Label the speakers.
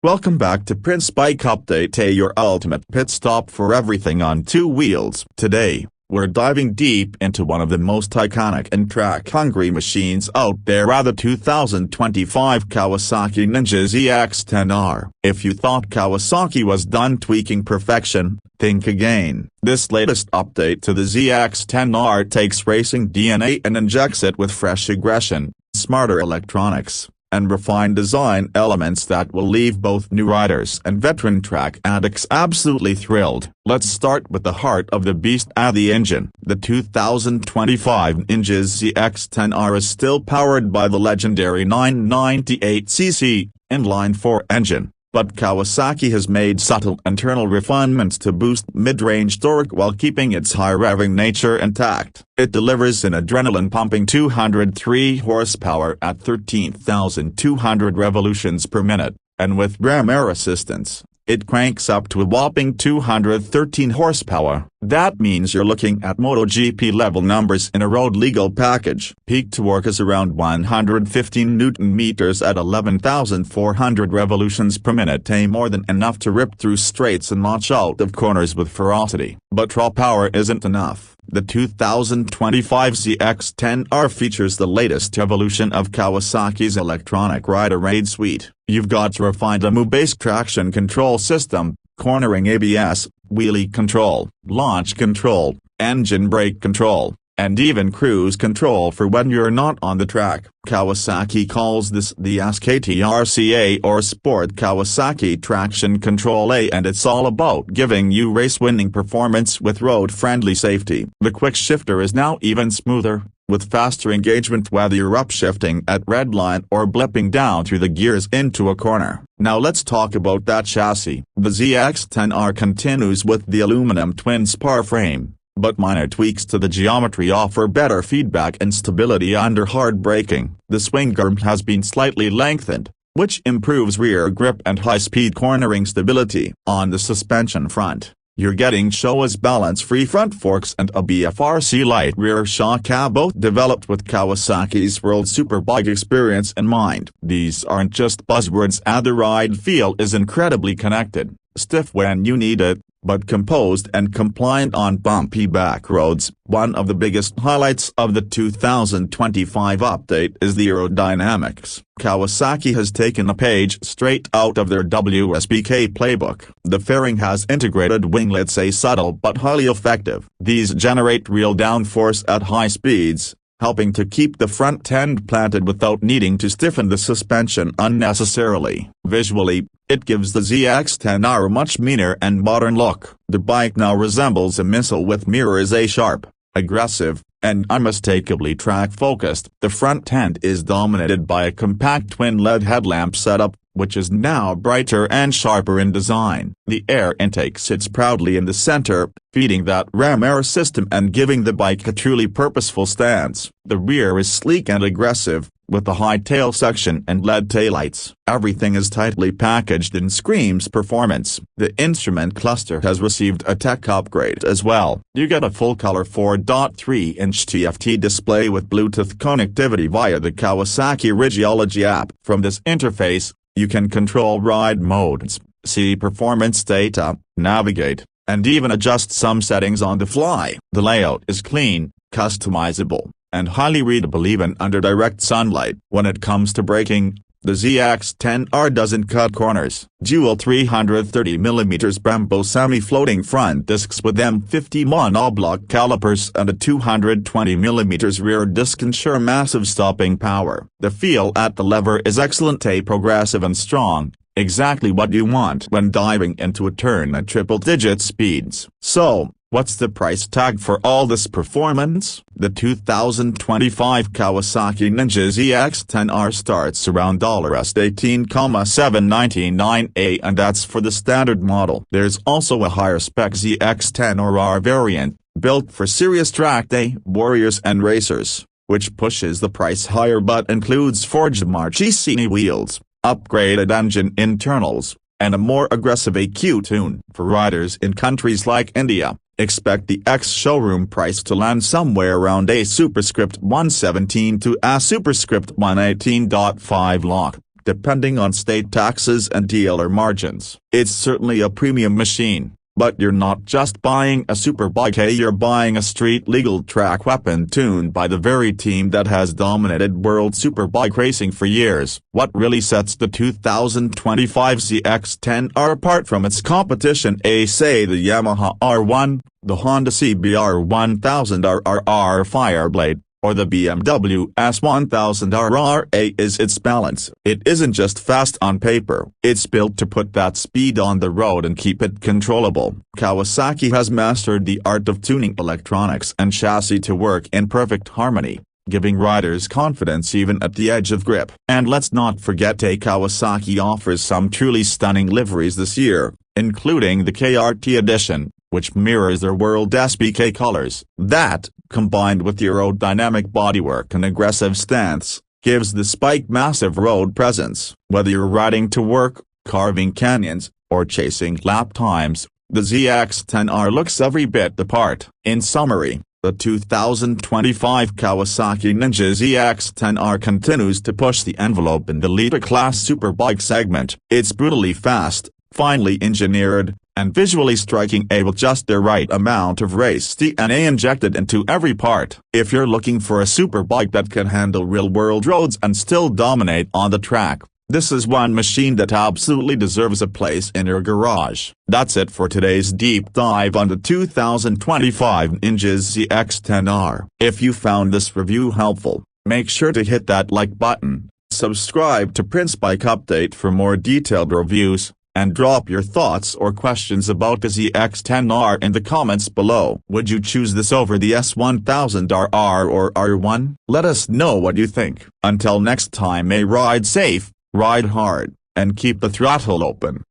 Speaker 1: Welcome back to Prince Bike Update, your ultimate pit stop for everything on two wheels. Today, we're diving deep into one of the most iconic and track-hungry machines out there, the 2025 Kawasaki Ninja ZX-10R. If you thought Kawasaki was done tweaking perfection, think again. This latest update to the ZX-10R takes racing DNA and injects it with fresh aggression, smarter electronics, and refined design elements that will leave both new riders and veteran track addicts absolutely thrilled. Let's start with the heart of the beast, the engine. The 2025 Ninja ZX-10R is still powered by the legendary 998cc inline-4 engine, but Kawasaki has made subtle internal refinements to boost mid-range torque while keeping its high-revving nature intact. It delivers an adrenaline-pumping 203 horsepower at 13,200 revolutions per minute, and with ram air assistance, it cranks up to a whopping 213 horsepower. That means you're looking at MotoGP level numbers in a road legal package. Peak torque is around 115 Nm at 11,400 revolutions per minute, more than enough to rip through straights and launch out of corners with ferocity. But raw power isn't enough. The 2025 ZX-10R features the latest evolution of Kawasaki's electronic rider aid suite. You've got refined EMU-based traction control system, cornering ABS, wheelie control, launch control, engine brake control, and even cruise control for when you're not on the track. Kawasaki calls this the SKTRCA, or Sport Kawasaki Traction Control A, and it's all about giving you race-winning performance with road-friendly safety. The quick shifter is now even smoother, with faster engagement whether you're upshifting at redline or blipping down through the gears into a corner. Now let's talk about that chassis. The ZX-10R continues with the aluminum twin spar frame, but minor tweaks to the geometry offer better feedback and stability under hard braking. The swing arm has been slightly lengthened, which improves rear grip and high-speed cornering stability. On the suspension front, you're getting Showa's balance-free front forks and a BFRC light rear shock, both developed with Kawasaki's World Superbike experience in mind. These aren't just buzzwords, the ride feel is incredibly connected, stiff when you need it, but composed and compliant on bumpy back roads. One of the biggest highlights of the 2025 update is the aerodynamics. Kawasaki has taken a page straight out of their WSBK playbook. The fairing has integrated winglets, subtle but highly effective. These generate real downforce at high speeds, helping to keep the front end planted without needing to stiffen the suspension unnecessarily. Visually, it gives the ZX-10R a much meaner and modern look. The bike now resembles a missile with mirrors, sharp, aggressive, and unmistakably track-focused. The front end is dominated by a compact twin LED headlamp setup, which is now brighter and sharper in design. The air intake sits proudly in the center, feeding that ram air system and giving the bike a truly purposeful stance. The rear is sleek and aggressive, with a high tail section and LED taillights. Everything is tightly packaged and screams performance. The instrument cluster has received a tech upgrade as well. You get a full-color 4.3-inch TFT display with Bluetooth connectivity via the Kawasaki Regiology app. From this interface, you can control ride modes, see performance data, navigate, and even adjust some settings on the fly. The layout is clean, customizable, and highly readable even under direct sunlight. When it comes to braking, the ZX-10R doesn't cut corners. Dual 330mm Brembo semi-floating front discs with M50 monoblock calipers and a 220mm rear disc ensure massive stopping power. The feel at the lever is excellent, progressive and strong, exactly what you want when diving into a turn at triple-digit speeds. So, what's the price tag for all this performance? The 2025 Kawasaki Ninja ZX-10R starts around $18,799, and that's for the standard model. There's also a higher spec ZX-10R variant, built for serious track day warriors and racers, which pushes the price higher but includes forged Marchesini wheels, upgraded engine internals, and a more aggressive EQ tune. For riders in countries like India, expect the ex-showroom price to land somewhere around a superscript 117 to a superscript 118.5 lakh. depending on state taxes and dealer margins. It's certainly a premium machine. But you're not just buying a superbike, hey, you're buying a street-legal track weapon tuned by the very team that has dominated World Superbike racing for years. What really sets the 2025 ZX-10R apart from its competition? Say the Yamaha R1, the Honda CBR 1000RR Fireblade, or the BMW S1000RR is its balance. It isn't just fast on paper, it's built to put that speed on the road and keep it controllable. Kawasaki has mastered the art of tuning electronics and chassis to work in perfect harmony, giving riders confidence even at the edge of grip. And let's not forget Kawasaki offers some truly stunning liveries this year, including the KRT edition, which mirrors their World SBK colors. That, combined with the aerodynamic bodywork and aggressive stance, gives the Spike massive road presence. Whether you're riding to work, carving canyons, or chasing lap times, the ZX-10R looks every bit the part. In summary, the 2025 Kawasaki Ninja ZX-10R continues to push the envelope in the leader-class superbike segment. It's brutally fast, finely engineered, and visually striking, with just the right amount of race DNA injected into every part. If you're looking for a superbike that can handle real-world roads and still dominate on the track, this is one machine that absolutely deserves a place in your garage. That's it for today's deep dive on the 2025 Ninja ZX-10R. If you found this review helpful, make sure to hit that like button, subscribe to Prince Bike Update for more detailed reviews, and drop your thoughts or questions about the ZX-10R in the comments below. Would you choose this over the S1000RR or R1? Let us know what you think. Until next time, ride safe, ride hard, and keep the throttle open.